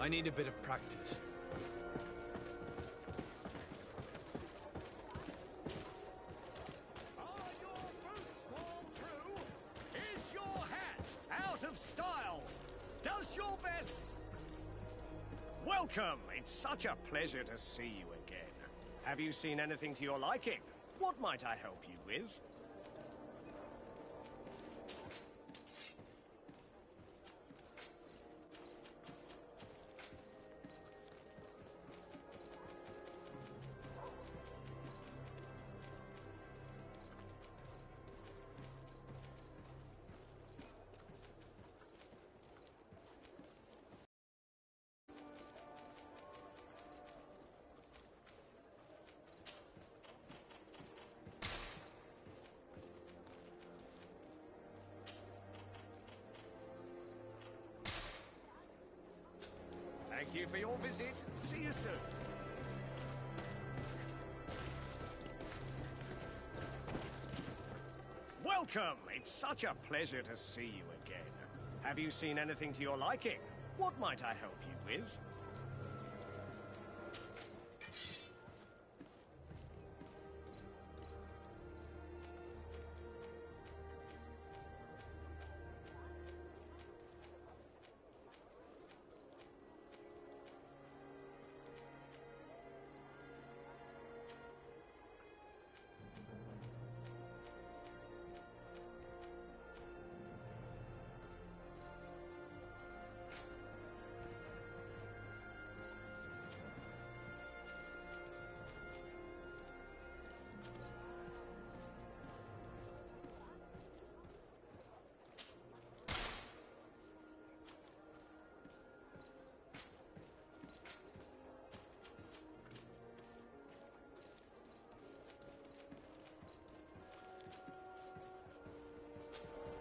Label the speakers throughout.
Speaker 1: I need a bit of practice.
Speaker 2: Are your boots worn through? Is your hat out of style? Does your vest... Welcome! It's such a pleasure to see you again. Have you seen anything to your liking? What might I help you with? Thank you for your visit. See you soon. Welcome! It's such a pleasure to see you again. Have you seen anything to your liking? What might I help you with?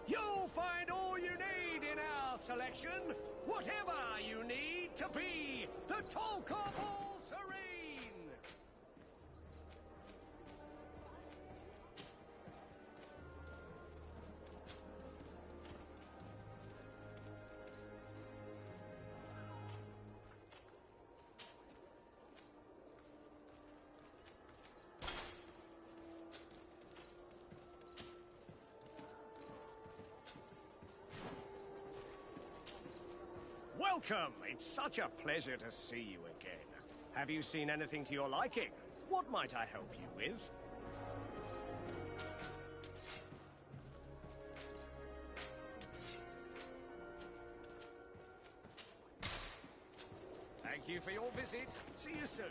Speaker 2: You'll find all you need in our selection. Whatever you need to be the talk of all serene. Welcome! It's such a pleasure to see you again. Have you seen anything to your liking? What might I help you with? Thank you for your visit. See you soon.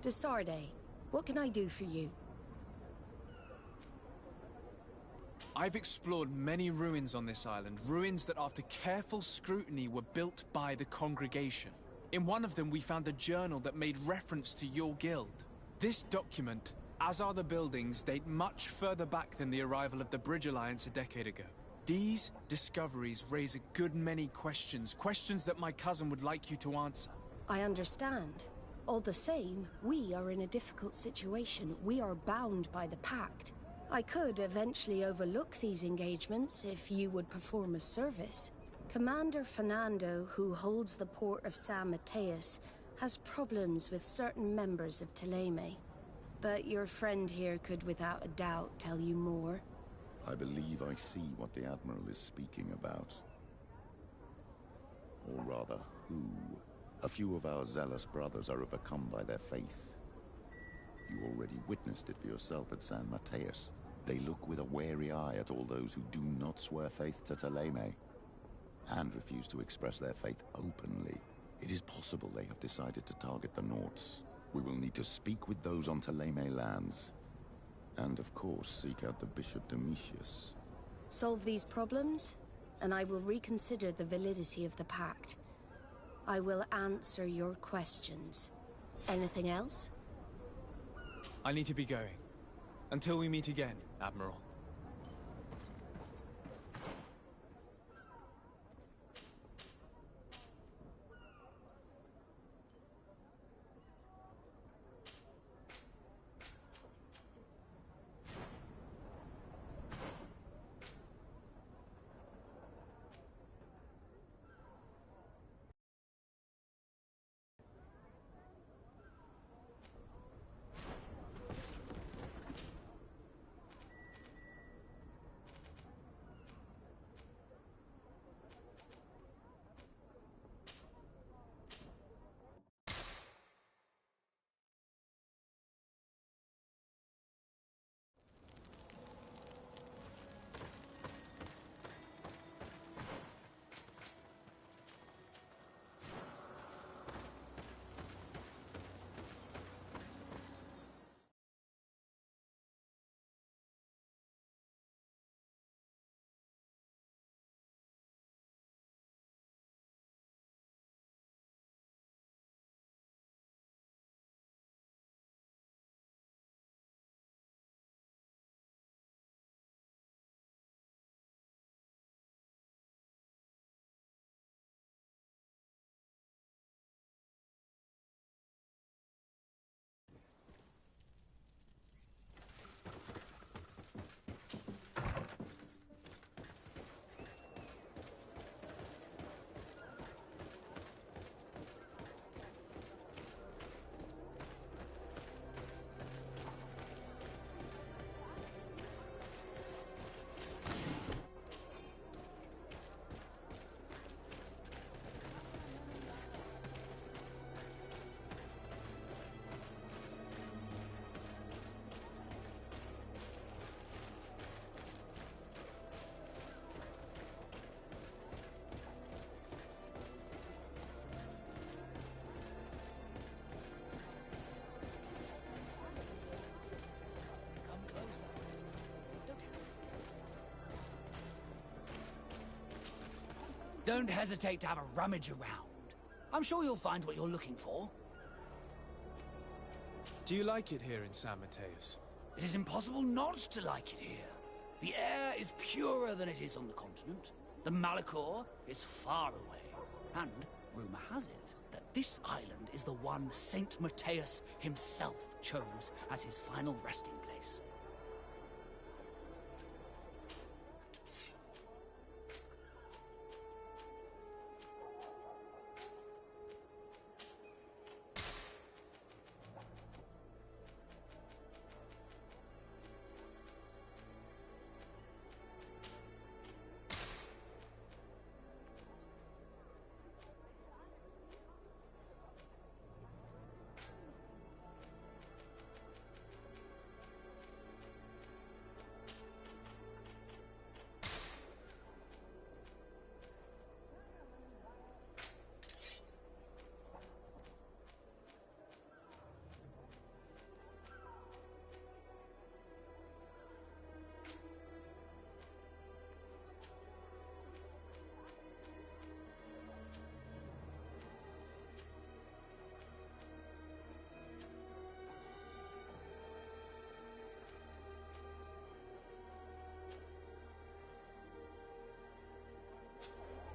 Speaker 3: Desarde, what can I do for you?
Speaker 1: I've explored many ruins on this island, ruins that after careful scrutiny were built by the congregation. In one of them we found a journal that made reference to your guild. This document, as are the buildings, date much further back than the arrival of the Bridge Alliance a decade ago. These discoveries raise a good many questions, questions that my cousin would like you to answer.
Speaker 3: I understand. All the same, we are in a difficult situation. We are bound by the pact. I could eventually overlook these engagements if you would perform a service. Commander Fernando, who holds the port of San Mateus, has problems with certain members of Teleme. But your friend here could without a doubt tell you more.
Speaker 4: I believe I see what the Admiral is speaking about. Or rather, who. A few of our zealous brothers are overcome by their faith. You already witnessed it for yourself at San Mateus. They look with a wary eye at all those who do not swear faith to Teleme, and refuse to express their faith openly. It is possible they have decided to target the Nords. We will need to speak with those on Teleme lands. And of course, seek out the Bishop Domitius.
Speaker 3: Solve these problems, and I will reconsider the validity of the pact. I will answer your questions. Anything else?
Speaker 1: I need to be going. Until we meet again, Admiral.
Speaker 2: Don't hesitate to have a rummage around. I'm sure you'll find what you're looking for.
Speaker 1: Do you like it here in San Mateus?
Speaker 2: It is impossible not to like it here. The air is purer than it is on the continent. The Malachor is far away. And rumor has it that this island is the one Saint Mateus himself chose as his final resting place.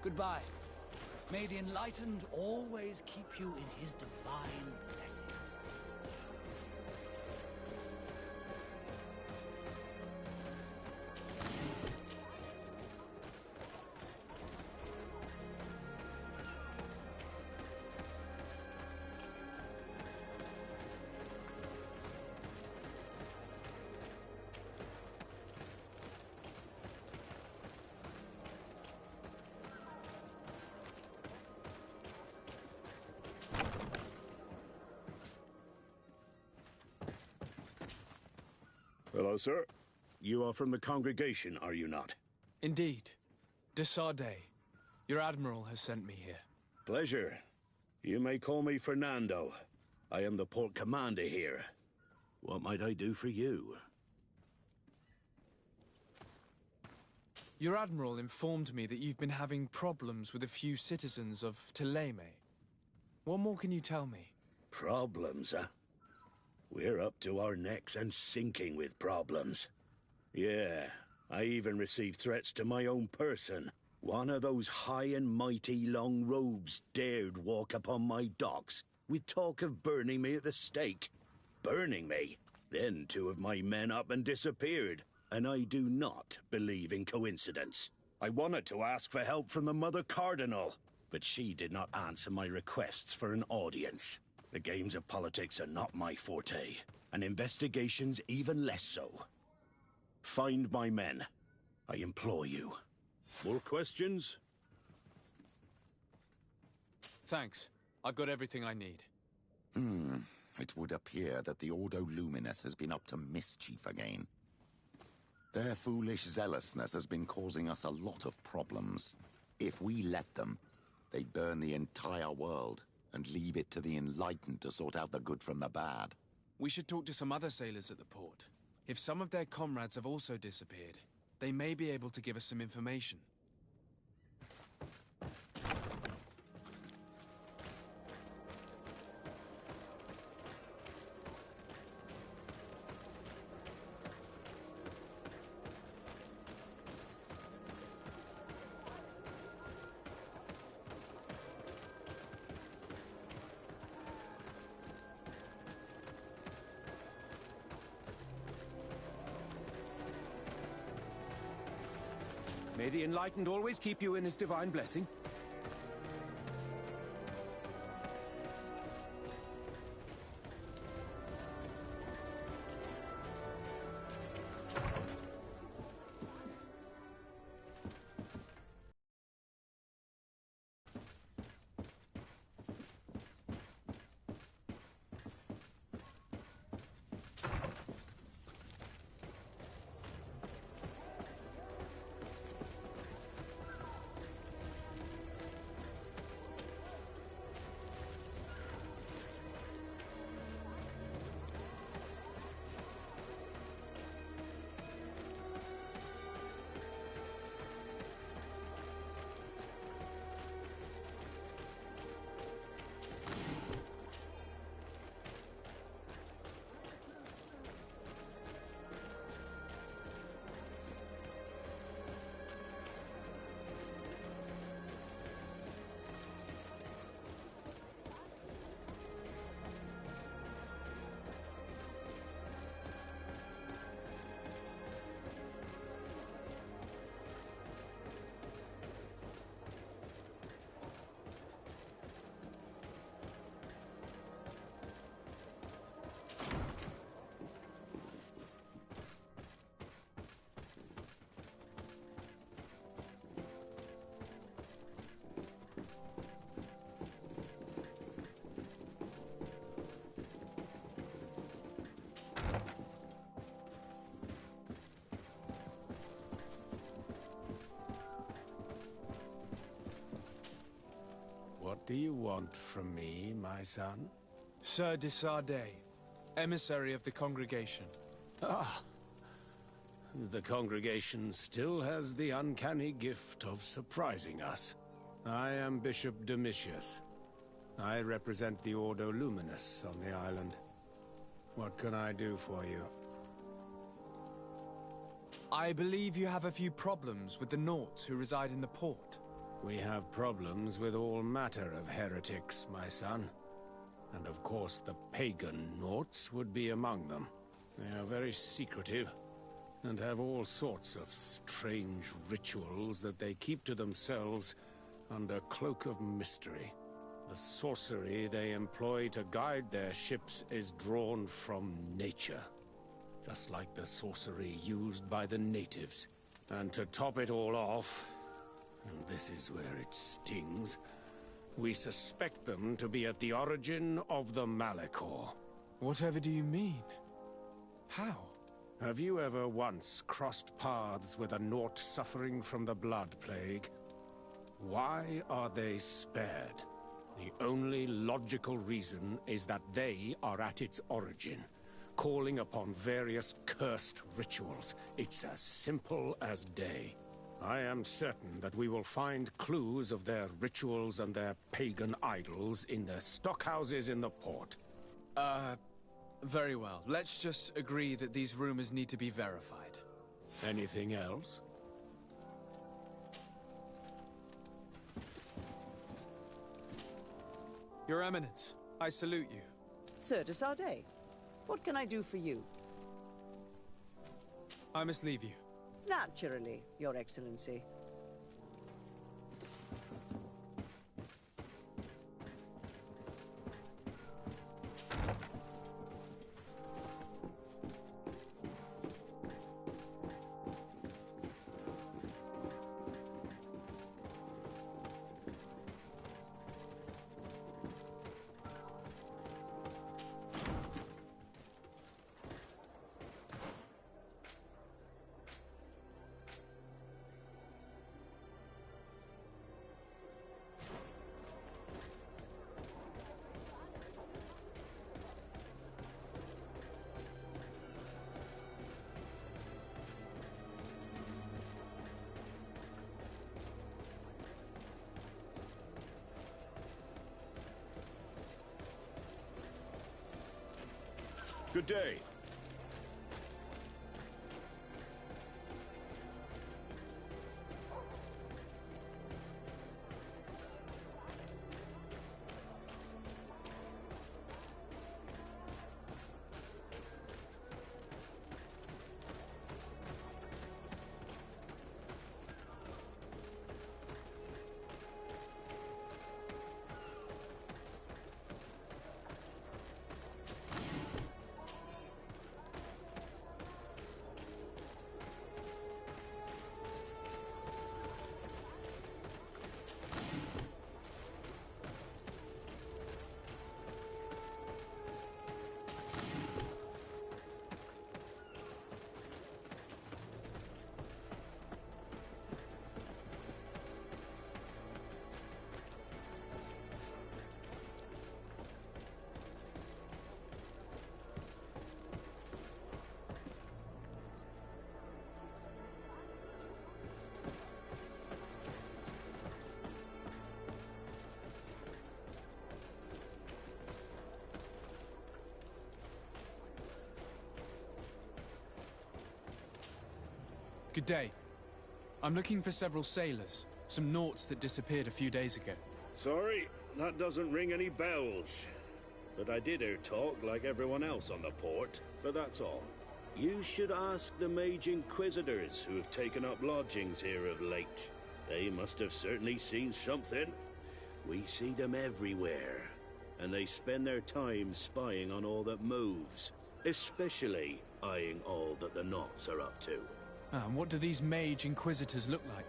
Speaker 2: Goodbye. May the enlightened always keep you in his divine blessing.
Speaker 5: Hello, sir. You are from the congregation, are you not?
Speaker 1: Indeed. De Sardet. Your admiral has sent me here.
Speaker 5: Pleasure. You may call me Fernando. I am the port commander here. What might I do for you?
Speaker 1: Your admiral informed me that you've been having problems with a few citizens of Teleme. What more can you tell me?
Speaker 5: Problems, huh? We're up to our necks and sinking with problems. Yeah, I even received threats to my own person. One of those high and mighty long robes dared walk upon my docks with talk of burning me at the stake. Burning me? Then two of my men up and disappeared. And I do not believe in coincidence. I wanted to ask for help from the Mother Cardinal, but she did not answer my requests for an audience. The games of politics are not my forte, and investigations even less so. Find my men. I implore you. More questions?
Speaker 1: Thanks. I've got everything I need.
Speaker 4: It would appear that the Ordo Luminous has been up to mischief again. Their foolish zealousness has been causing us a lot of problems. If we let them, they'd burn the entire world and leave it to the enlightened to sort out the good from the bad.
Speaker 1: We should talk to some other sailors at the port. If some of their comrades have also disappeared, they may be able to give us some information.
Speaker 6: May the Enlightened always keep you in his divine blessing. What do you want from me, my son?
Speaker 1: Sir de Sardet, emissary of the congregation.
Speaker 6: Ah, the congregation still has the uncanny gift of surprising us. I am Bishop Domitius. I represent the Ordo Luminous on the island. What can I do for you?
Speaker 1: I believe you have a few problems with the Nauts who reside in the port.
Speaker 6: We have problems with all matter of heretics, my son. And of course the pagan Nauts would be among them. They are very secretive, and have all sorts of strange rituals that they keep to themselves under cloak of mystery. The sorcery they employ to guide their ships is drawn from nature, just like the sorcery used by the natives. And to top it all off, and this is where it stings, we suspect them to be at the origin of the Malachor.
Speaker 1: Whatever do you mean? How?
Speaker 6: Have you ever once crossed paths with a Naut suffering from the Blood Plague? Why are they spared? The only logical reason is that they are at its origin, calling upon various cursed rituals. It's as simple as day. I am certain that we will find clues of their rituals and their pagan idols in their stockhouses in the port.
Speaker 1: Very well. Let's just agree that these rumors need to be verified.
Speaker 6: Anything else?
Speaker 1: Your Eminence, I salute you.
Speaker 7: Sir de Sardet, what can I do for you?
Speaker 1: I must leave you.
Speaker 7: Naturally, Your Excellency.
Speaker 5: Good day.
Speaker 1: Good day. I'm looking for several sailors, some naughts that disappeared a few days ago.
Speaker 5: Sorry, that doesn't ring any bells. But I did hear talk like everyone else on the port, but that's all. You should ask the mage inquisitors who have taken up lodgings here of late. They must have certainly seen something. We see them everywhere, and they spend their time spying on all that moves, especially eyeing all that the knots are up to.
Speaker 1: And what do these mage inquisitors look like?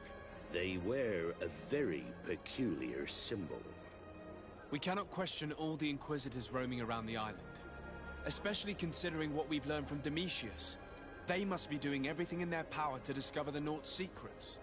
Speaker 5: They wear a very peculiar symbol.
Speaker 1: We cannot question all the inquisitors roaming around the island, especially considering what we've learned from Domitius. They must be doing everything in their power to discover the Naught's secrets.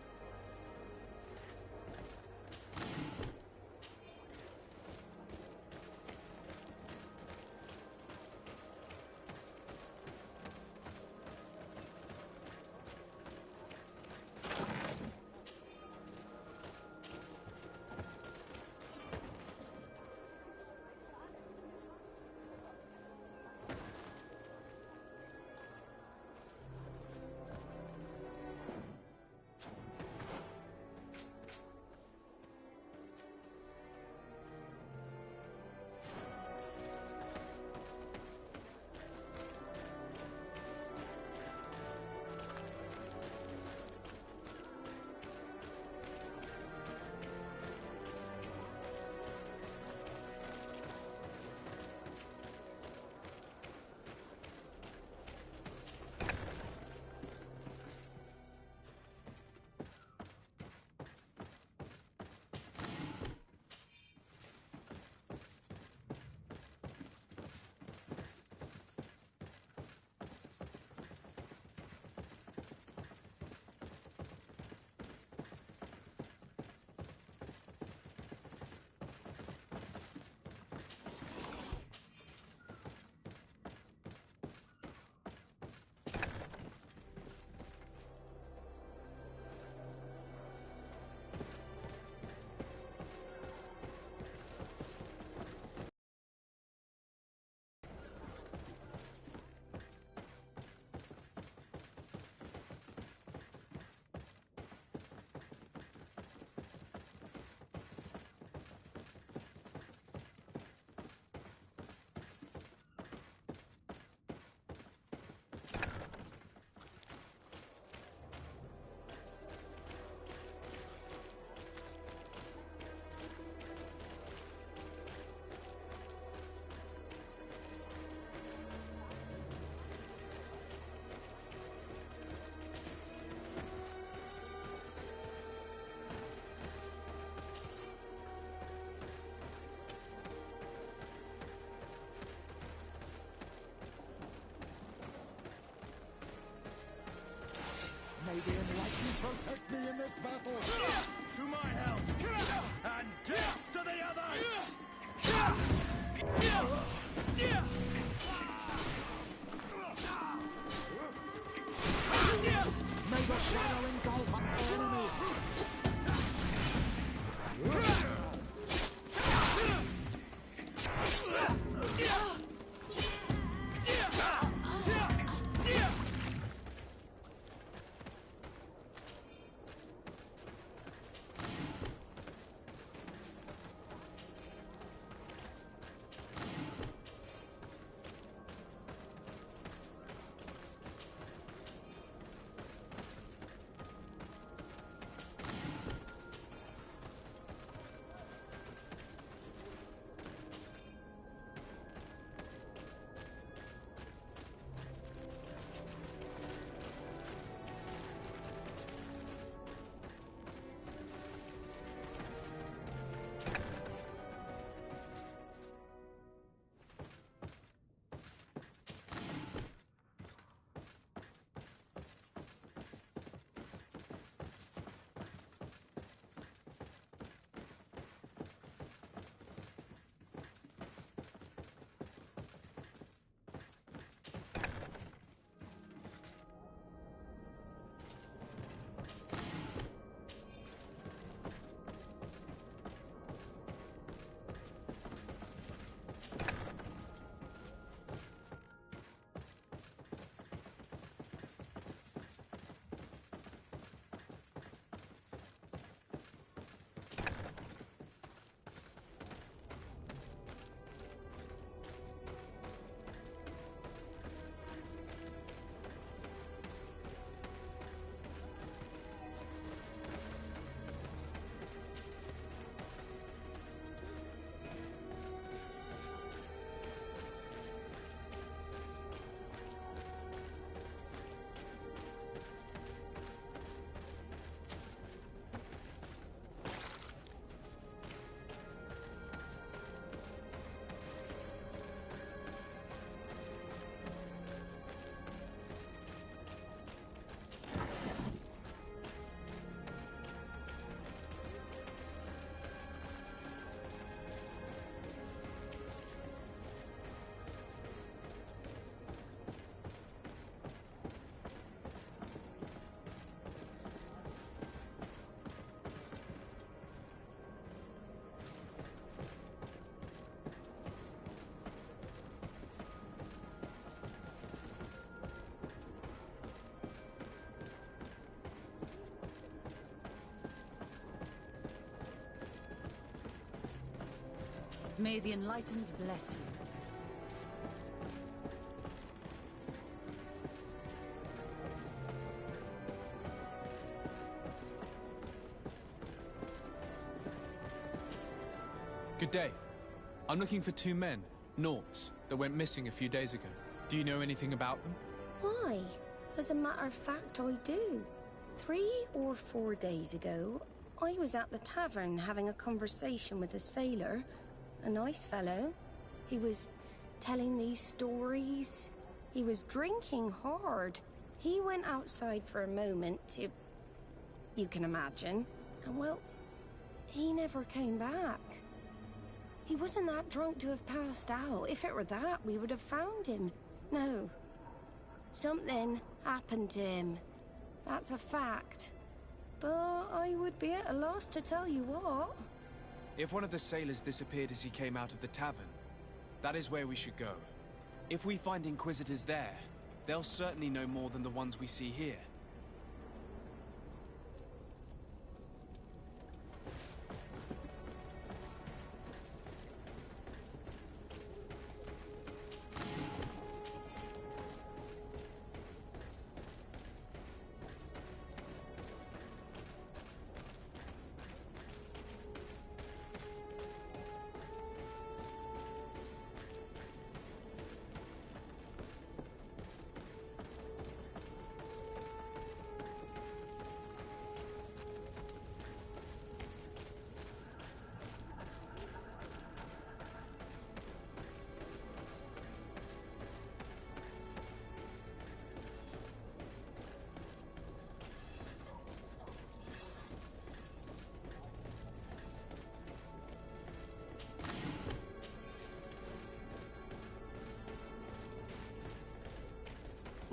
Speaker 8: May the enlightened protect me in this battle!
Speaker 5: To my help! And death to the others!
Speaker 8: May the shadow engulf our enemies!
Speaker 9: May the enlightened bless you.
Speaker 1: Good day. I'm looking for two men, Naughts, that went missing a few days ago. Do you know anything about them?
Speaker 3: Why? As a matter of fact, I do. 3 or 4 days ago, I was at the tavern having a conversation with a sailor. A nice fellow. He was telling these stories. He was drinking hard. He went outside for a moment to... you can imagine. And well, he never came back. He wasn't that drunk to have passed out. If it were that, we would have found him. No. Something happened to him. That's a fact. But I would be at a loss to tell you what.
Speaker 1: If one of the sailors disappeared as he came out of the tavern, that is where we should go. If we find Inquisitors there, they'll certainly know more than the ones we see here.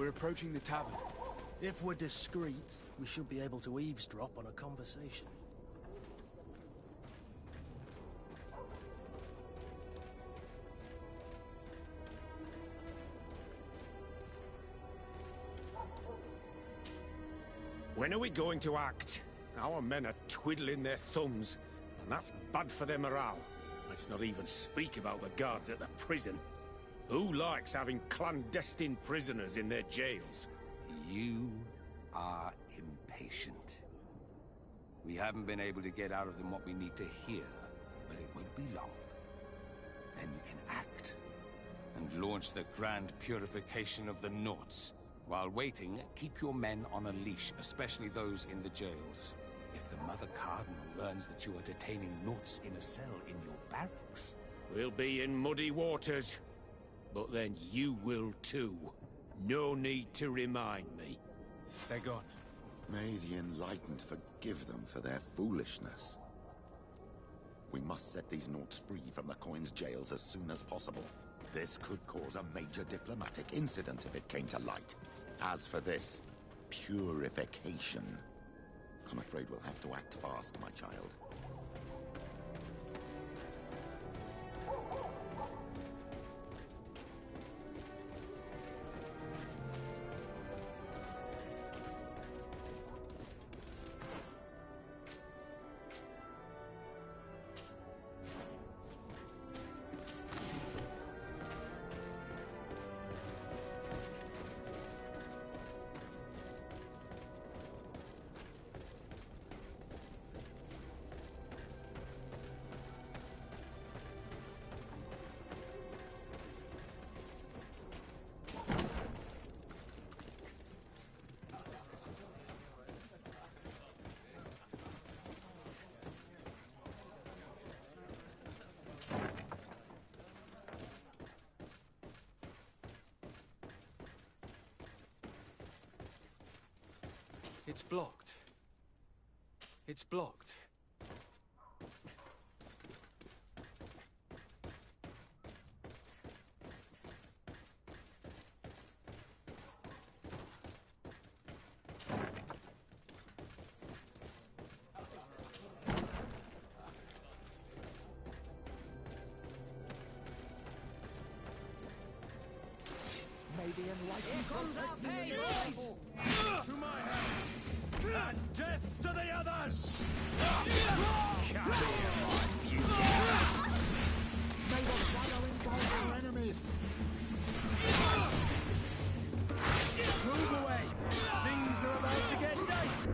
Speaker 1: We're approaching the tavern.
Speaker 10: If we're discreet, we should be able to eavesdrop on a conversation.
Speaker 6: When are we going to act? Our men are twiddling their thumbs, and that's bad for their morale. Let's not even speak about the guards at the prison. Who likes having clandestine prisoners in their jails?
Speaker 11: You are impatient. We haven't been able to get out of them what we need to hear, but it won't be long. Then you can act, and launch the grand purification of the Naughts. While waiting, keep your men on a leash, especially those in the jails. If the Mother Cardinal learns that you are detaining Naughts in a cell in your barracks...
Speaker 6: We'll be in muddy waters. But then you will too. No need to remind me.
Speaker 1: They're gone.
Speaker 4: May the Enlightened forgive them for their foolishness. We must set these Naughts free from the Coin's jails as soon as possible. This could cause a major diplomatic incident if it came to light. As for this purification, I'm afraid we'll have to act fast, my child.
Speaker 1: It's blocked. It's blocked.
Speaker 8: Maybe enlightened protect me in this battle.
Speaker 6: To my hand! And death to the others!
Speaker 8: May the shadow engulf our enemies.
Speaker 10: Move away! Things are about to get dicey!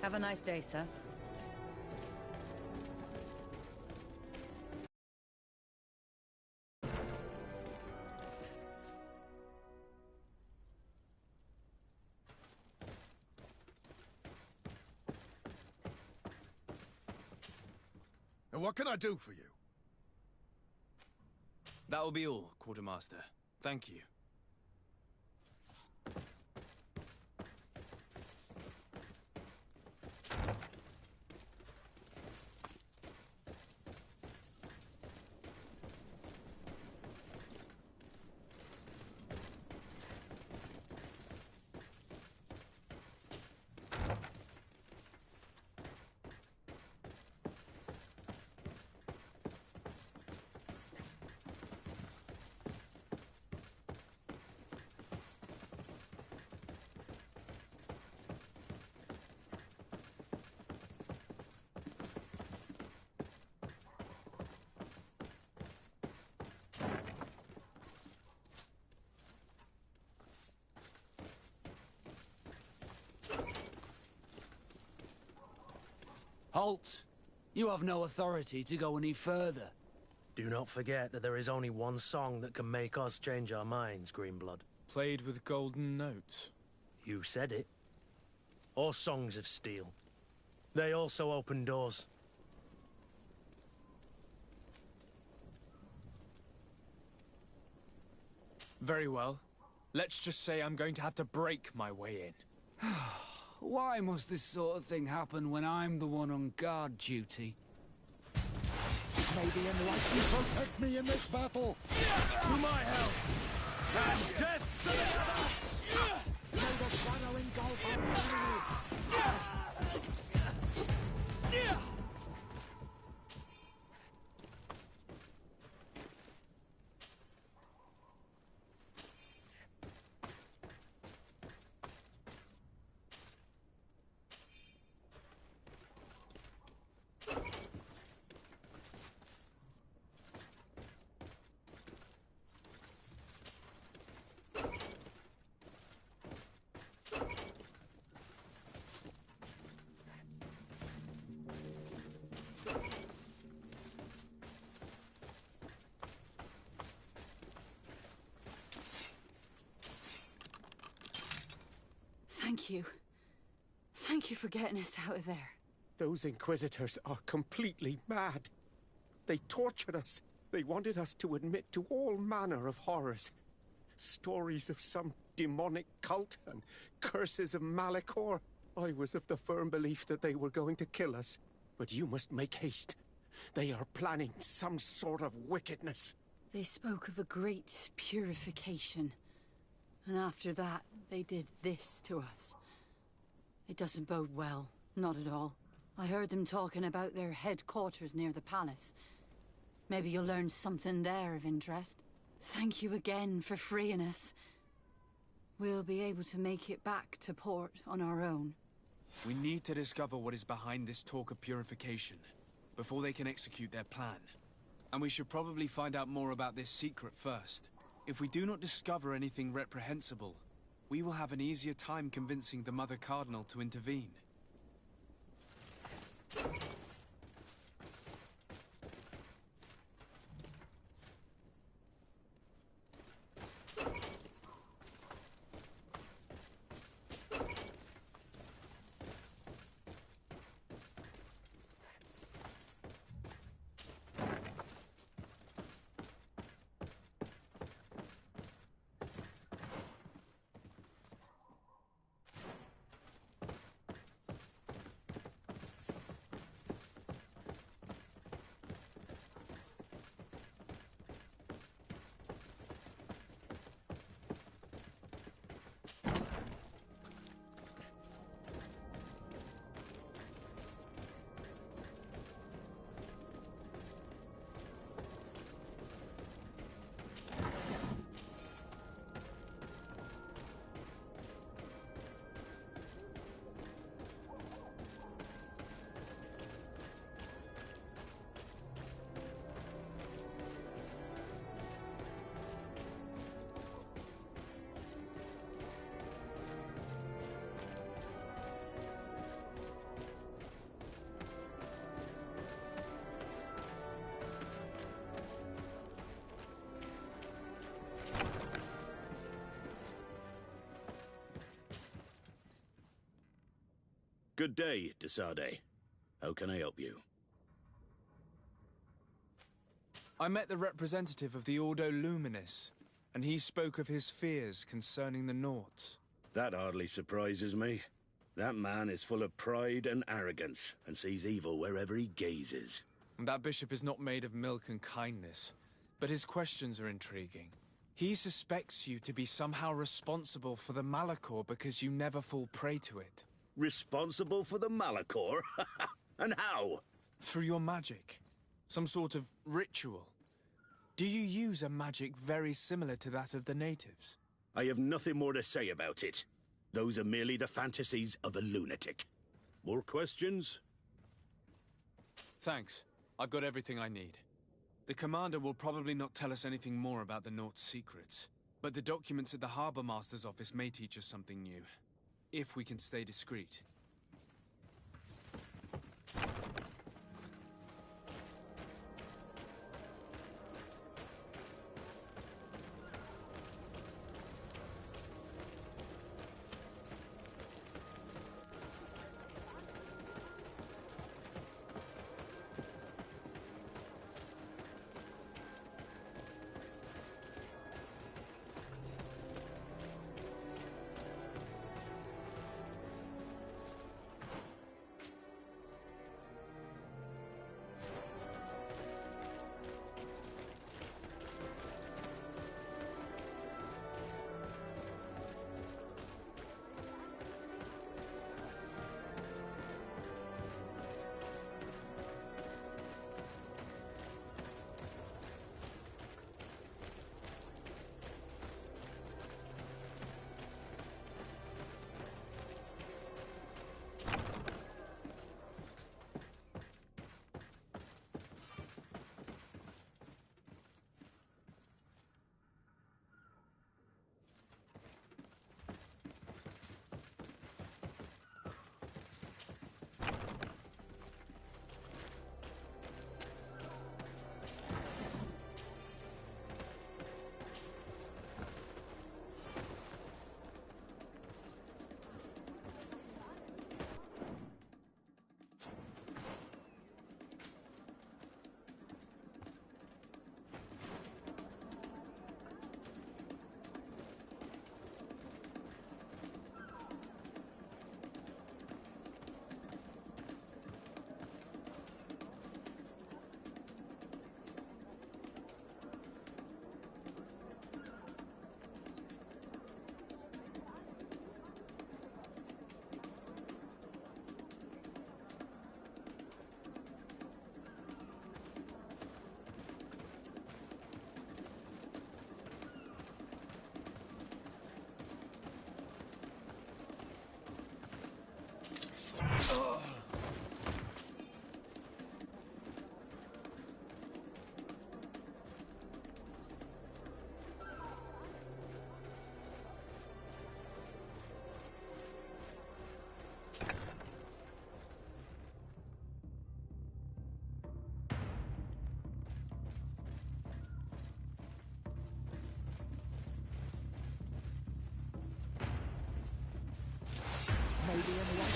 Speaker 12: Have a nice day, sir.
Speaker 10: And what can I do for you?
Speaker 1: That will be all, Quartermaster. Thank you.
Speaker 2: Halt! You have no authority to go any further.
Speaker 10: Do not forget that there is only one song that can make us change our minds, Greenblood.
Speaker 1: Played with golden notes.
Speaker 10: You said it. Or songs of steel. They also open doors.
Speaker 1: Very well. Let's just say I'm going to have to break my way in.
Speaker 2: Why must this sort of thing happen when I'm the one on guard duty?
Speaker 8: May the enlightened protect me in this battle!
Speaker 10: To my help! And death to the
Speaker 8: May the shadow engulf our enemies!
Speaker 9: Thank you. Thank you for getting us out of there.
Speaker 6: Those Inquisitors are completely mad. They tortured us. They wanted us to admit to all manner of horrors. Stories of some demonic cult and curses of Malachor. I was of the firm belief that they were going to kill us. But you must make haste. They are planning some sort of wickedness.
Speaker 9: They spoke of a great purification. And after that, they did this to us. It doesn't bode well. Not at all. I heard them talking about their headquarters near the palace. Maybe you'll learn something there of interest. Thank you again for freeing us. We'll be able to make it back to port on our own.
Speaker 1: We need to discover what is behind this talk of purification, before they can execute their plan. And we should probably find out more about this secret first. If we do not discover anything reprehensible, we will have an easier time convincing the Mother Cardinal to intervene.
Speaker 5: Good day, Desade. How can I help you?
Speaker 1: I met the representative of the Ordo Luminis, and he spoke of his fears concerning the Nauts.
Speaker 5: That hardly surprises me. That man is full of pride and arrogance, and sees evil wherever he gazes.
Speaker 1: That bishop is not made of milk and kindness, but his questions are intriguing. He suspects you to be somehow responsible for the Malachor because you never fall prey to it.
Speaker 5: Responsible for the Malachor? And how?
Speaker 1: Through your magic. Some sort of ritual. Do you use a magic very similar to that of the natives?
Speaker 5: I have nothing more to say about it. Those are merely the fantasies of a lunatic. More questions?
Speaker 1: Thanks. I've got everything I need. The commander will probably not tell us anything more about the Naut's secrets, but the documents at the Harbour Master's office may teach us something new. If we can stay discreet.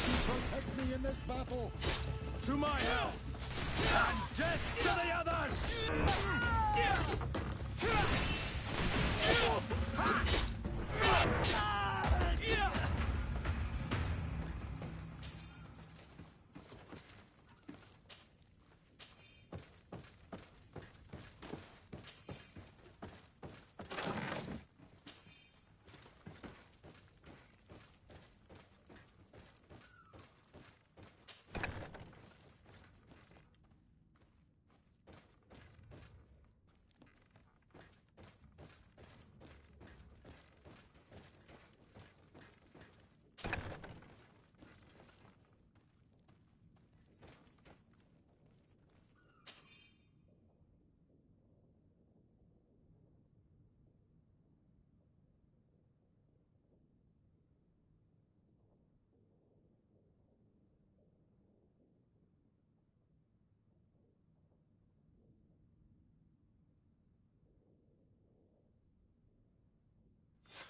Speaker 8: mighty protect me in this battle!
Speaker 6: To my health! And death to the others!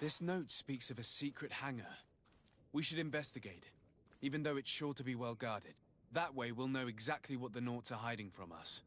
Speaker 1: This note speaks of a secret hangar. We should investigate, even though it's sure to be well guarded. That way we'll know exactly what the Naughts are hiding from us.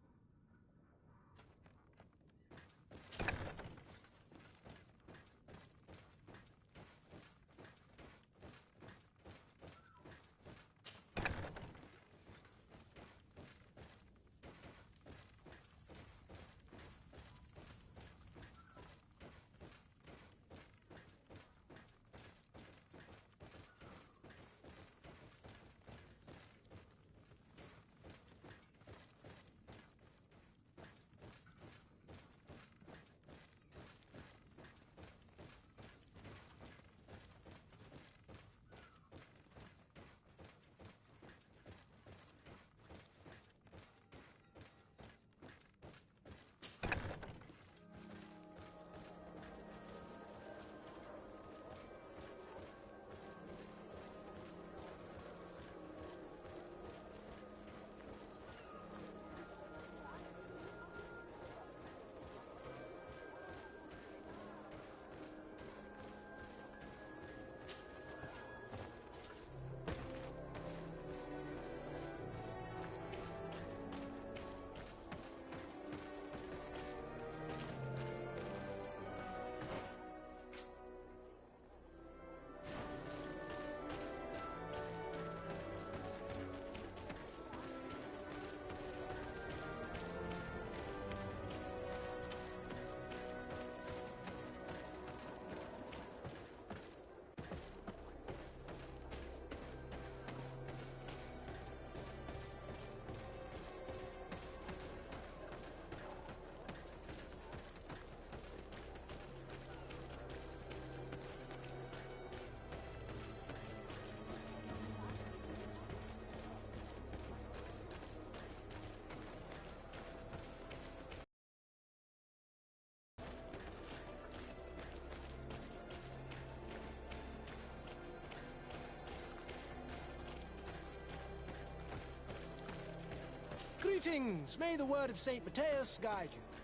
Speaker 13: Greetings! May the word of St. Matthias guide you.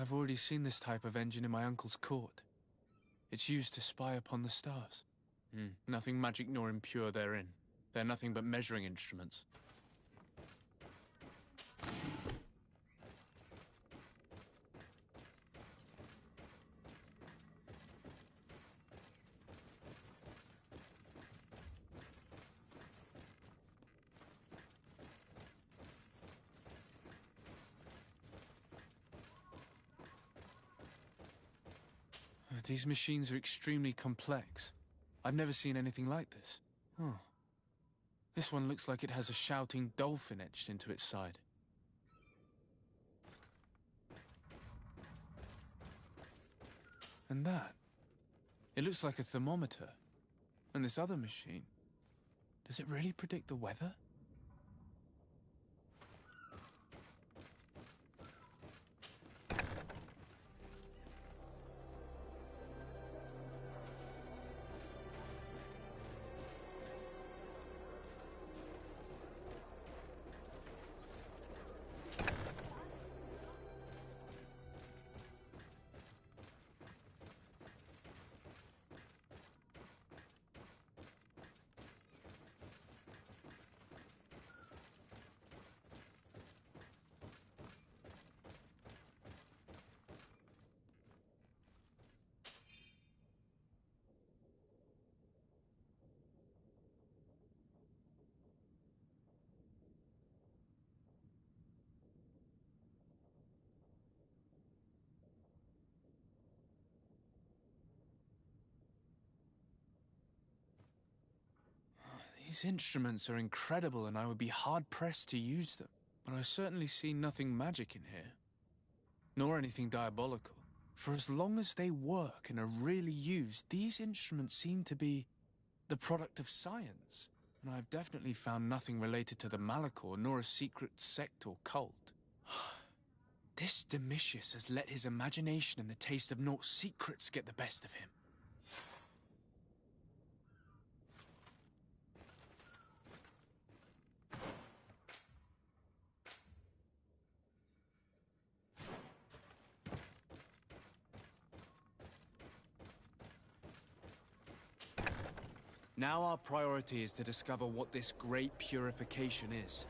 Speaker 1: I've already seen this type of engine in my uncle's court. It's used to spy upon the stars. Nothing magic nor impure therein. They're nothing but measuring instruments. These machines are extremely complex. I've never seen anything like this. Oh. This one looks like it has a shouting dolphin etched into its side. And that. It looks like a thermometer. And this other machine. Does it really predict the weather? These instruments are incredible and I would be hard-pressed to use them, but I certainly see nothing magic in here. Nor anything diabolical. For as long as they work and are really used, these instruments seem to be the product of science. And I've definitely found nothing related to the Malachor, nor a secret sect or cult. This Domitius has let his imagination and the taste of Naught's secrets get the best of him. Now our priority is to discover what this great purification is.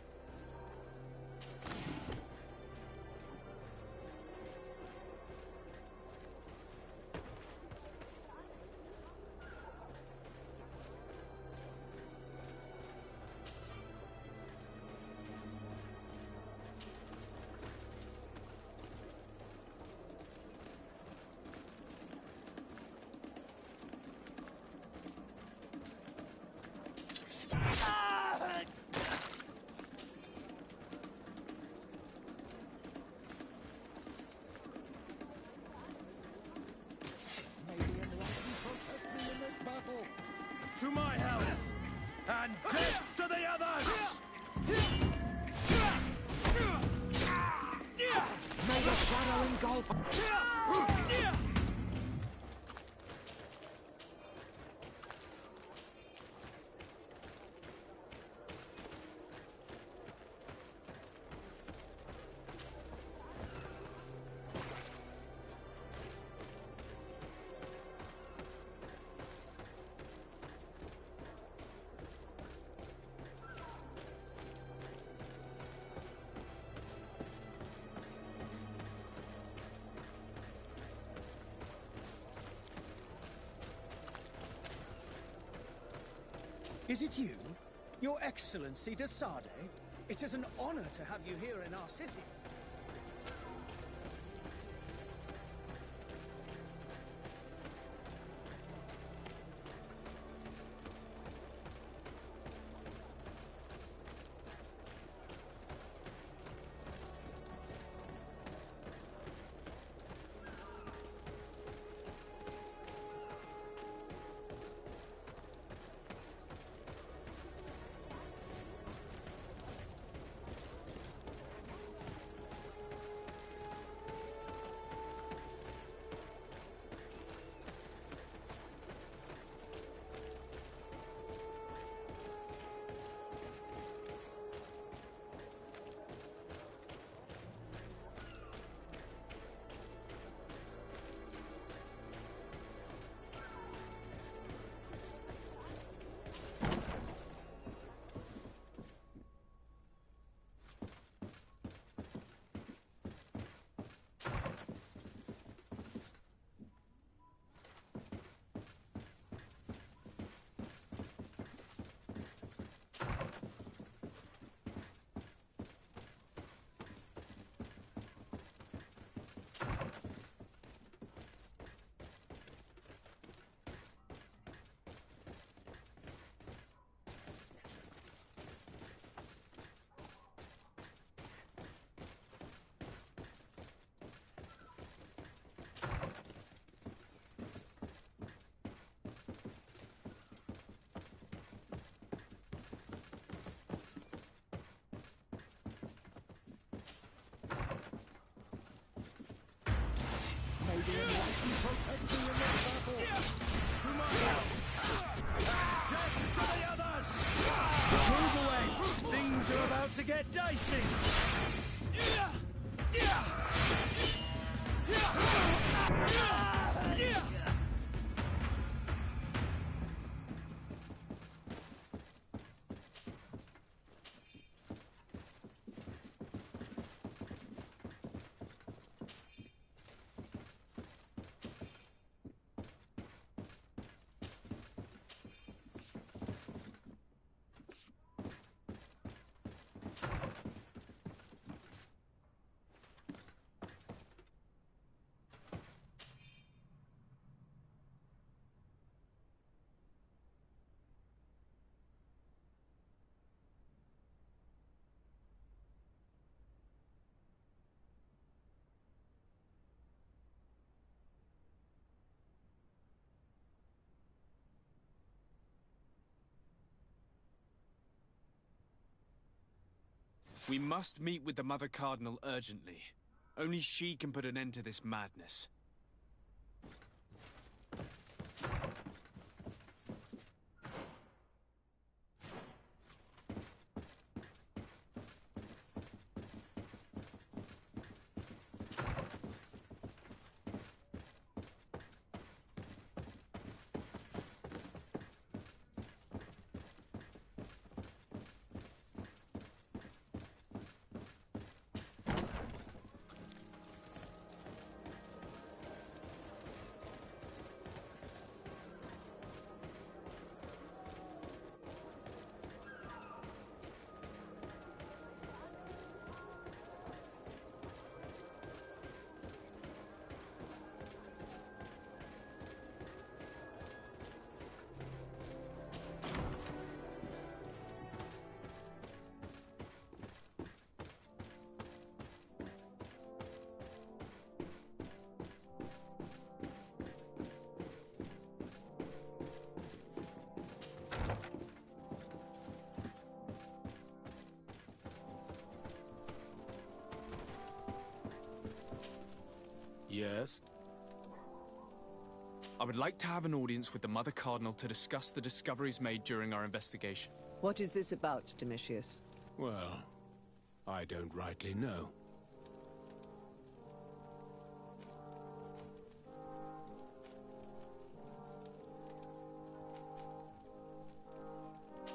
Speaker 10: To my help! And death to the others!
Speaker 8: May the shadow engulf...
Speaker 13: Is it you? Your Excellency de Sade? It is an honor to have you here in our city.
Speaker 10: to get dicey!
Speaker 1: We must meet with the Mother Cardinal urgently. Only she can put an end to this madness.
Speaker 6: Yes?
Speaker 1: I would like to have an audience with the Mother Cardinal to discuss the discoveries made during our investigation.
Speaker 7: What is this about, Domitius?
Speaker 6: Well, I don't rightly know.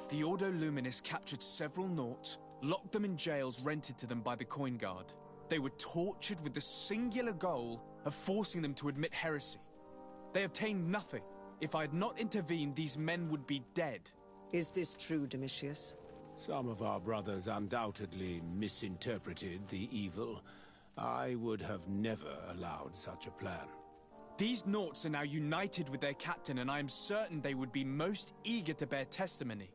Speaker 1: The Ordo Luminis captured several Nauts, locked them in jails rented to them by the Coin Guard. They were tortured with the singular goal of forcing them to admit heresy. They obtained nothing. If I had not intervened, these men would be dead.
Speaker 7: Is this true, Domitius?
Speaker 6: Some of our brothers undoubtedly misinterpreted the evil. I would have never allowed such a plan.
Speaker 1: These Nauts are now united with their captain, and I am certain they would be most eager to bear testimony.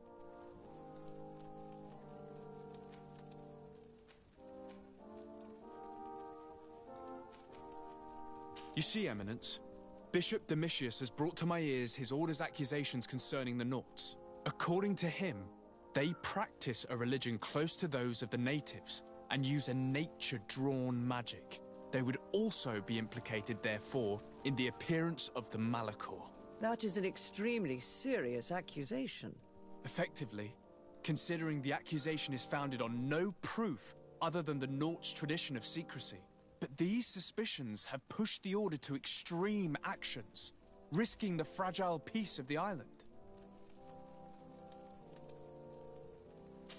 Speaker 1: You see, Eminence, Bishop Domitius has brought to my ears his order's accusations concerning the Nauts. According to him, they practice a religion close to those of the natives and use a nature-drawn magic. They would also be implicated, therefore, in the appearance of the Malachor.
Speaker 7: That is an extremely serious accusation.
Speaker 1: Effectively, considering the accusation is founded on no proof other than the Nauts' tradition of secrecy. But these suspicions have pushed the Order to extreme actions, risking the fragile peace of the island.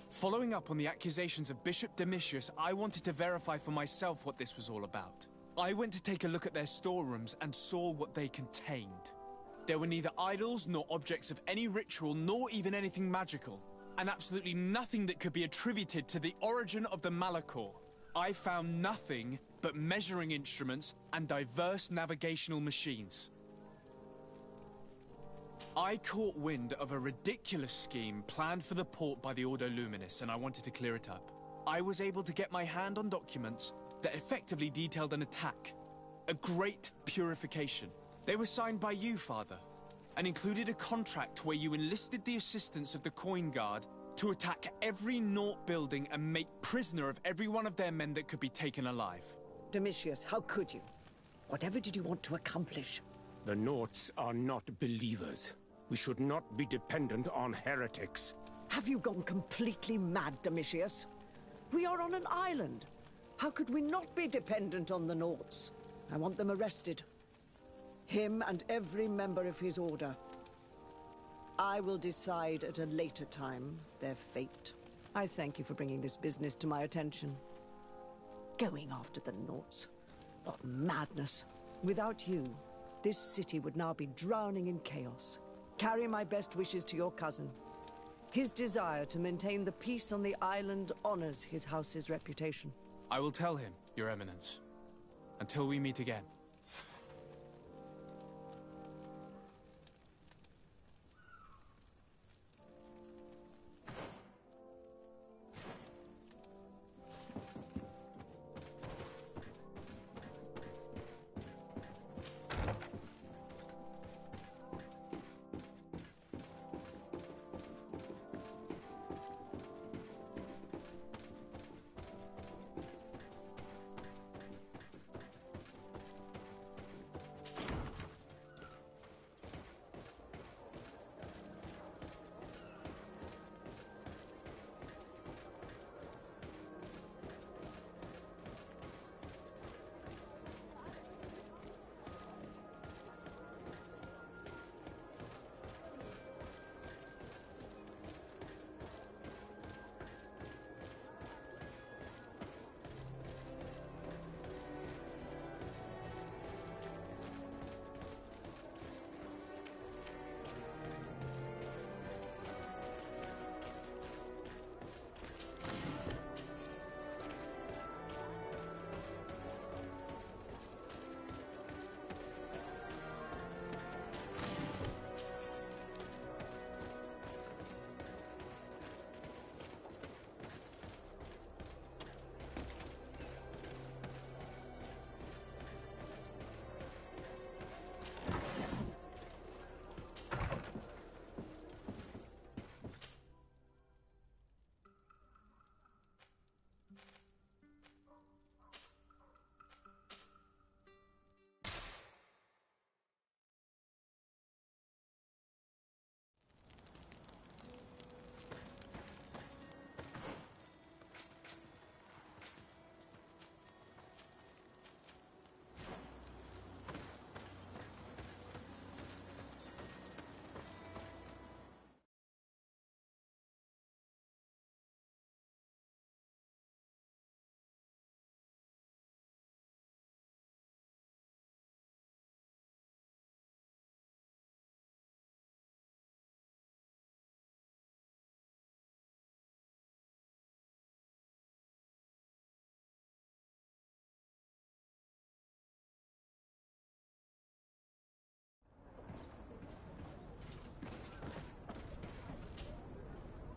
Speaker 1: Following up on the accusations of Bishop Domitius, I wanted to verify for myself what this was all about. I went to take a look at their storerooms and saw what they contained. There were neither idols nor objects of any ritual, nor even anything magical, and absolutely nothing that could be attributed to the origin of the Malachor. I found nothing but measuring instruments and diverse navigational machines. I caught wind of a ridiculous scheme planned for the port by the Ordo Luminis, and I wanted to clear it up. I was able to get my hand on documents that effectively detailed an attack. A great purification. They were signed by you, Father, and included a contract where you enlisted the assistance of the Coin Guard to attack every Naut building and make prisoner of every one of their men that could be taken alive.
Speaker 7: Domitius, how could you? Whatever did you want to accomplish?
Speaker 6: The Nauts are not believers. We should not be dependent on heretics.
Speaker 7: Have you gone completely mad, Domitius? We are on an island. How could we not be dependent on the Nauts? I want them arrested. Him and every member of his order. I will decide at a later time their fate. I thank you for bringing this business to my attention. Going after the Nauts. What madness. Without you, this city would now be drowning in chaos. Carry my best wishes to your cousin. His desire to maintain the peace on the island honors his house's reputation.
Speaker 1: I will tell him, Your Eminence. Until we meet again.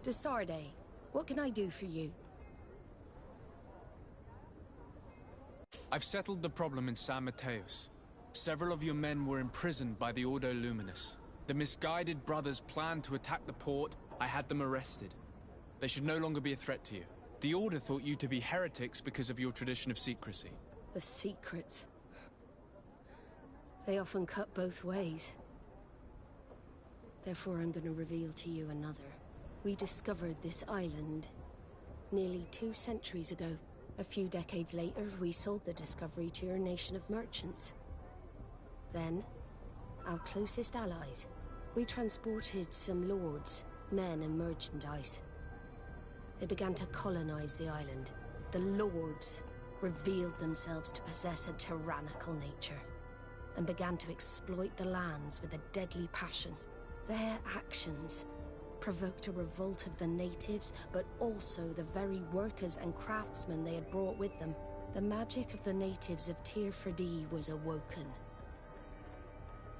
Speaker 3: Desarde, what can I do for you?
Speaker 1: I've settled the problem in San Mateus. Several of your men were imprisoned by the Ordo Luminous. The misguided brothers planned to attack the port. I had them arrested. They should no longer be a threat to you. The Order thought you to be heretics because of your tradition of secrecy.
Speaker 3: The secrets. They often cut both ways. Therefore, I'm going to reveal to you another. We discovered this island nearly 2 centuries ago. A few decades later, we sold the discovery to your nation of merchants. Then, our closest allies. We transported some lords, men and merchandise. They began to colonize the island. The lords revealed themselves to possess a tyrannical nature and began to exploit the lands with a deadly passion. Their actions provoked a revolt of the natives, but also the very workers and craftsmen they had brought with them. The magic of the natives of Tir Freddy was awoken.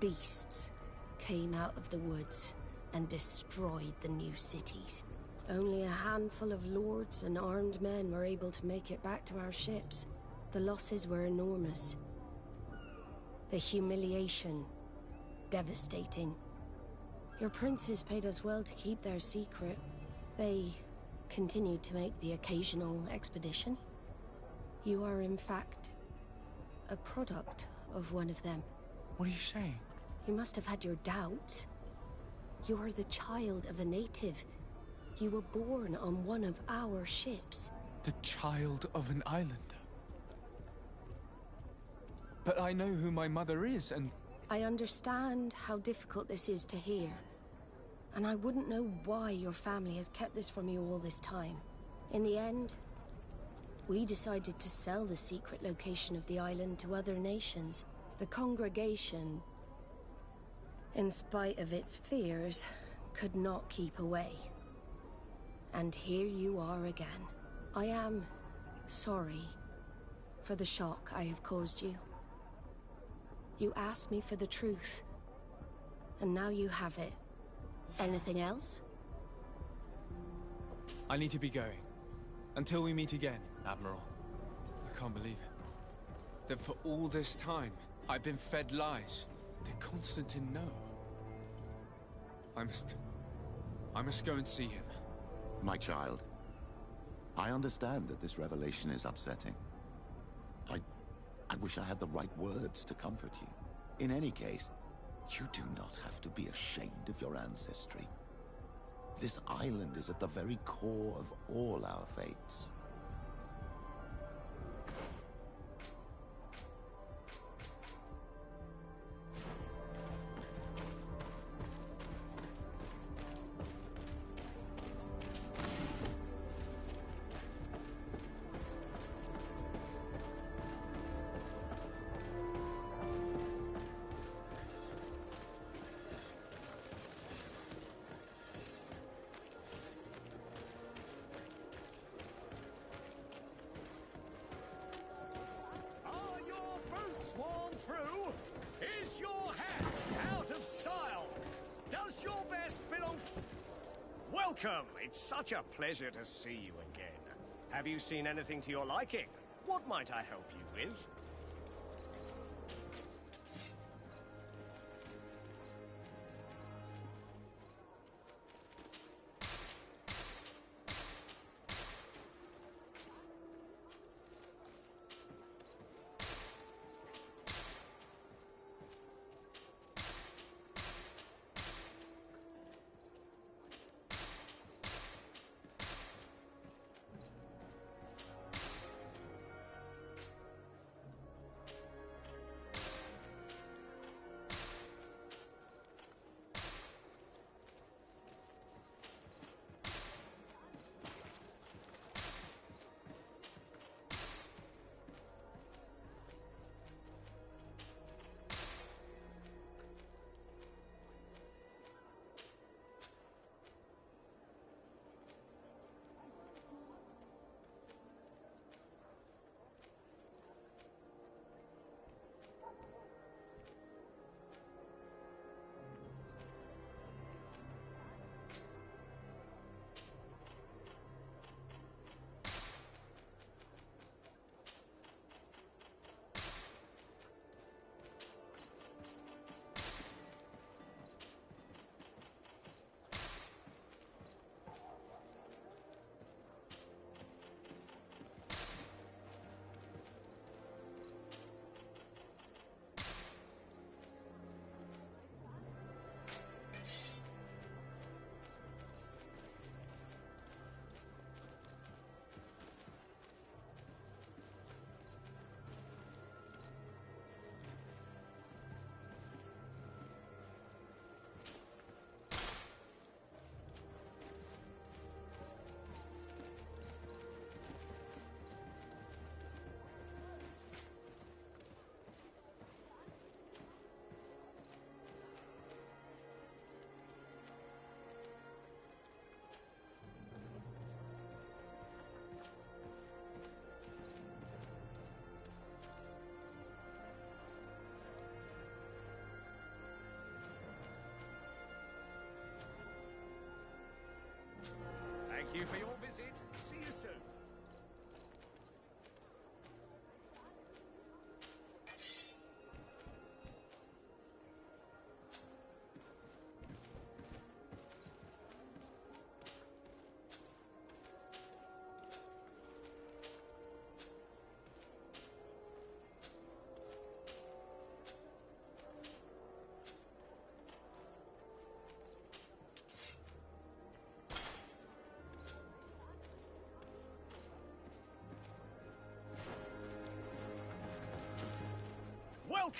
Speaker 3: Beasts came out of the woods and destroyed the new cities. Only a handful of lords and armed men were able to make it back to our ships. The losses were enormous. The humiliation, devastating. Your princes paid us well to keep their secret. They continued to make the occasional expedition. You are, in fact, a product of one of them.
Speaker 1: What are you saying?
Speaker 3: You must have had your doubts. You are the child of a native. You were born on one of our ships.
Speaker 1: The child of an islander. But I know who my mother is, and...
Speaker 3: I understand how difficult this is to hear. And I wouldn't know why your family has kept this from you all this time. In the end, we decided to sell the secret location of the island to other nations. The congregation, in spite of its fears, could not keep away. And here you are again. I am sorry for the shock I have caused you. You asked me for the truth, and now you have it. Anything else?
Speaker 1: I need to be going. Until we meet again, Admiral. I can't believe it. That for all this time, I've been fed lies. Did Constantine know? I must go and see him.
Speaker 4: My child, I understand that this revelation is upsetting. I wish I had the right words to comfort you. In any case, you do not have to be ashamed of your ancestry. This island is at the very core of all our fates.
Speaker 10: Worn through? Is your hat out of style? Does your vest belong to... Welcome! It's such a pleasure to see you again. Have you seen anything to your liking? What might I help you with?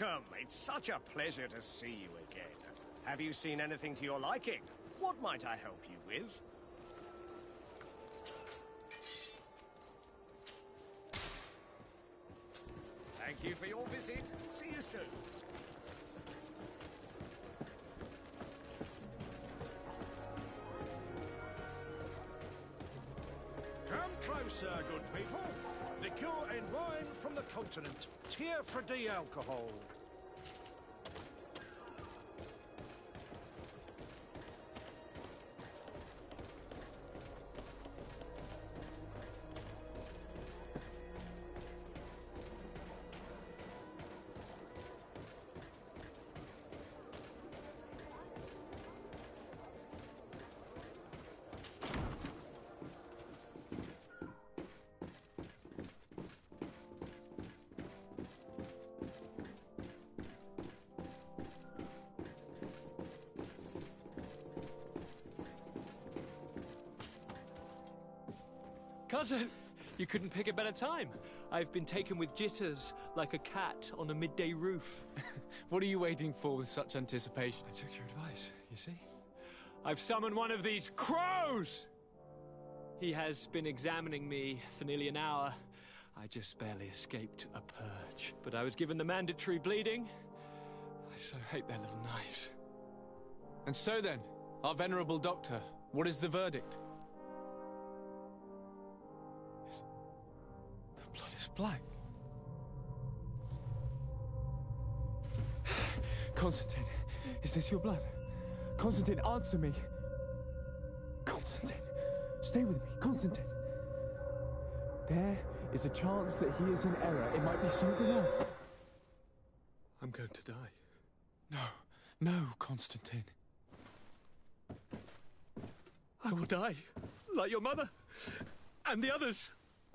Speaker 10: Welcome! It's such a pleasure to see you again. Have you seen anything to your liking? What might I help you with? Thank you for your visit. See you soon.
Speaker 14: Come closer, good people. Liqueur and wine from the continent. Tier for the alcohol.
Speaker 15: Cousin, you couldn't pick a better time. I've been taken with jitters, like a cat on a midday roof.
Speaker 1: What are you waiting for with such anticipation?
Speaker 15: I took your advice, you see. I've summoned one of these crows! He has been examining me for nearly an hour. I just barely escaped a purge. But I was given the mandatory bleeding. I so hate their little knives.
Speaker 1: And so then, our venerable doctor, what is the verdict? The blood is black. Constantine, is this your blood? Constantine, answer me. Constantine, stay with me. Constantine. There is a chance that he is in error. It might be something else.
Speaker 15: I'm going to die.
Speaker 1: No, no, Constantine.
Speaker 15: I will die, like your mother, and the others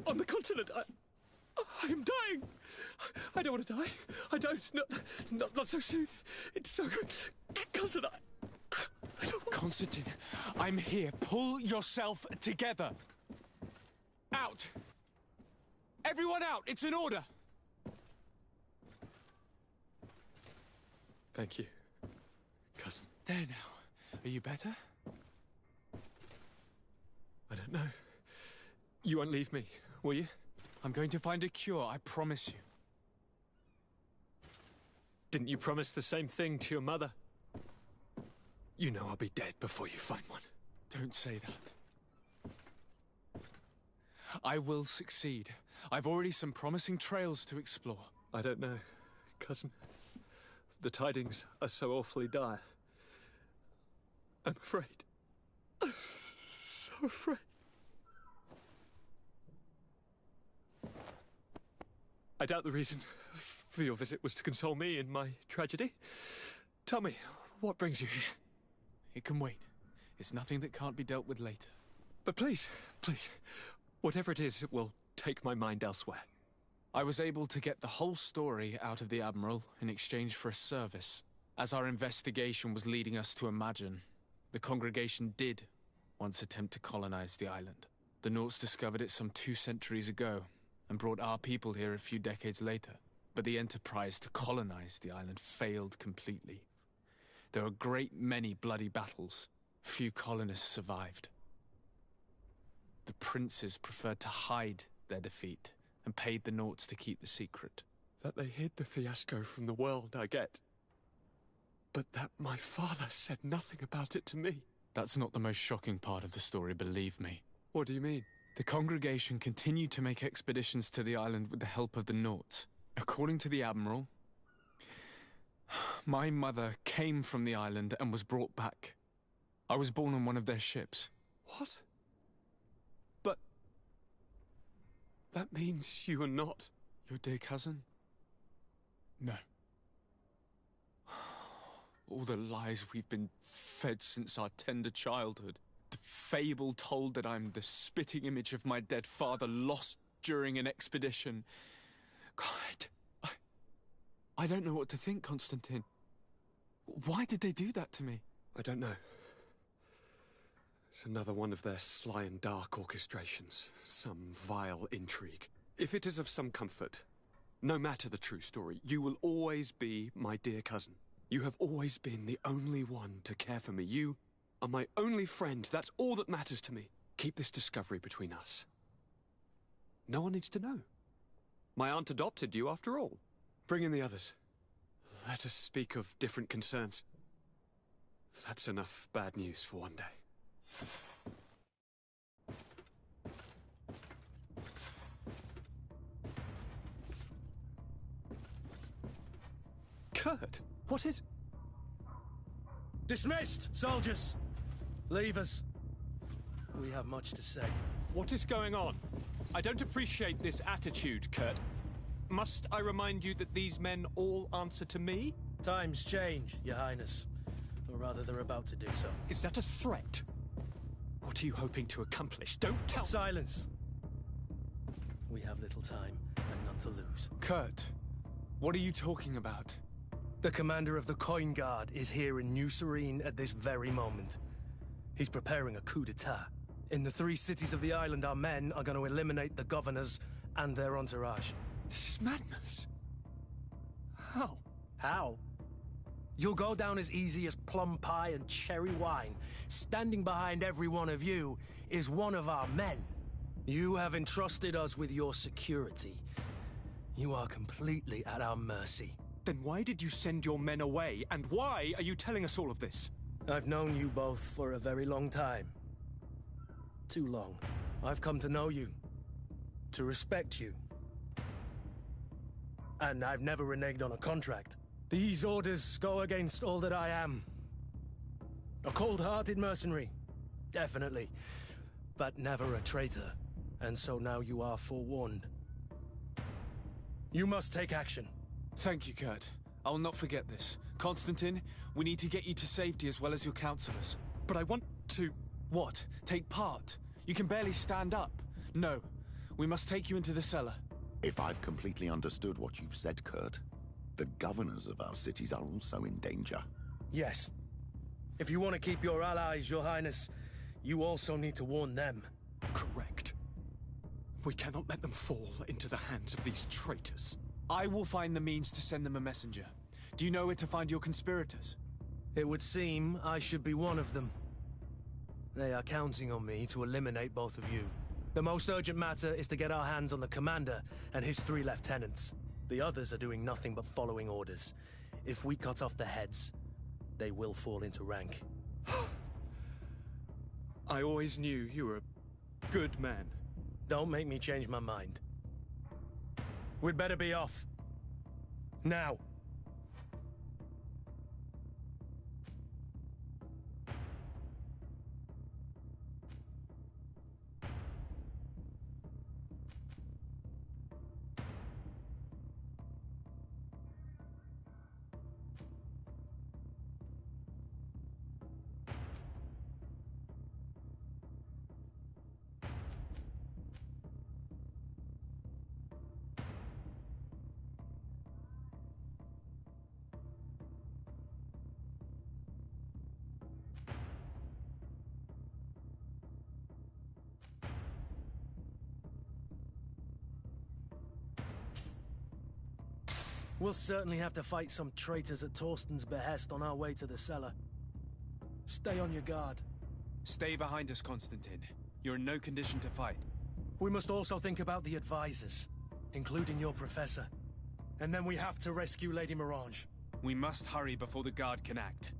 Speaker 15: on the continent. I am dying. I don't want to die. I don't. Not so soon. It's so... Cousin, I don't want...
Speaker 1: Constantine, I'm here. Pull yourself together. Out. Everyone out. It's an order.
Speaker 15: Thank you, cousin.
Speaker 1: There now. Are you better?
Speaker 15: I don't know. You won't leave me, will you?
Speaker 1: I'm going to find a cure, I promise you.
Speaker 15: Didn't you promise the same thing to your mother? You know I'll be dead before you find one.
Speaker 1: Don't say that. I will succeed. I've already some promising trails to explore.
Speaker 15: I don't know, cousin. The tidings are so awfully dire. I'm afraid. I'm so afraid. I doubt the reason for your visit was to console me in my tragedy. Tell me, what brings you here?
Speaker 1: It can wait. It's nothing that can't be dealt with later.
Speaker 15: But please, please, whatever it is, it will take my mind elsewhere.
Speaker 1: I was able to get the whole story out of the Admiral in exchange for a service. As our investigation was leading us to imagine, the congregation did once attempt to colonize the island. The Nauts discovered it some 2 centuries ago, and brought our people here a few decades later. But the enterprise to colonize the island failed completely. There were a great many bloody battles. Few colonists survived. The princes preferred to hide their defeat, and paid the Nauts to keep the secret.
Speaker 15: That they hid the fiasco from the world, I get. But that my father said nothing about it to me.
Speaker 1: That's not the most shocking part of the story, believe me.
Speaker 15: What do you mean?
Speaker 1: The congregation continued to make expeditions to the island with the help of the Nauts. According to the Admiral, my mother came from the island and was brought back. I was born on one of their ships.
Speaker 15: What? But... that means you are not...
Speaker 1: your dear cousin? No. All the lies we've been fed since our tender childhood. The fable told that I'm the spitting image of my dead father, lost during an expedition. God, I don't know what to think, Constantine. Why did they do that to me?
Speaker 15: I don't know. It's another one of their sly and dark orchestrations. Some vile intrigue. If it is of some comfort, No matter the true story, you will always be my dear cousin. You have always been the only one to care for me. You are my only friend. That's all that matters to me. Keep this discovery between us. No one needs to know. My aunt adopted you after all. Bring in the others. Let us speak of different concerns. That's enough bad news for one day. Kurt, what is...
Speaker 16: Dismissed, soldiers! Leave us. We have much to say.
Speaker 15: What is going on? I don't appreciate this attitude, Kurt. Must I remind you that these men all answer to me?
Speaker 16: Times change, Your Highness. Or rather, they're about to do so.
Speaker 15: Is that a threat? What are you hoping to accomplish? Don't tell...
Speaker 16: Silence! We have little time, and none to lose.
Speaker 1: Kurt, what are you talking about?
Speaker 16: The commander of the Coin Guard is here in New Serene at this very moment. He's preparing a coup d'etat. In the 3 cities of the island, our men are going to eliminate the governors and their entourage.
Speaker 15: This is madness. How?
Speaker 16: How? You'll go down as easy as plum pie and cherry wine. Standing behind every one of you is one of our men. You have entrusted us with your security. You are completely at our mercy.
Speaker 15: Then why did you send your men away? And why are you telling us all of this?
Speaker 16: I've known you both for a very long time. Too long. I've come to know you. To respect you. And I've never reneged on a contract. These orders go against all that I am. A cold-hearted mercenary. Definitely. But never a traitor. And so now you are forewarned. You must take action.
Speaker 1: Thank you, Kurt. I will not forget this. Constantine, we need to get you to safety as well as your counselors.
Speaker 15: But I want to...
Speaker 1: What? Take part? You can barely stand up. No. We must take you into the cellar.
Speaker 4: If I've completely understood what you've said, Kurt, the governors of our cities are also in danger.
Speaker 16: Yes. If you want to keep your allies, Your Highness, you also need to warn them.
Speaker 15: Correct. We cannot let them fall into the hands of these traitors.
Speaker 1: I will find the means to send them a messenger. Do you know where to find your conspirators?
Speaker 16: It would seem I should be one of them. They are counting on me to eliminate both of you. The most urgent matter is to get our hands on the commander and his 3 lieutenants. The others are doing nothing but following orders. If we cut off the heads, they will fall into rank.
Speaker 15: I always knew you were a good man.
Speaker 16: Don't make me change my mind. We'd better be off. Now. We'll certainly have to fight some traitors at Torsten's behest on our way to the cellar. Stay on your guard.
Speaker 1: Stay behind us, Constantine. You're in no condition to fight.
Speaker 16: We must also think about the advisors, including your professor. And then we have to rescue Lady Mirage.
Speaker 1: We must hurry before the guard can act.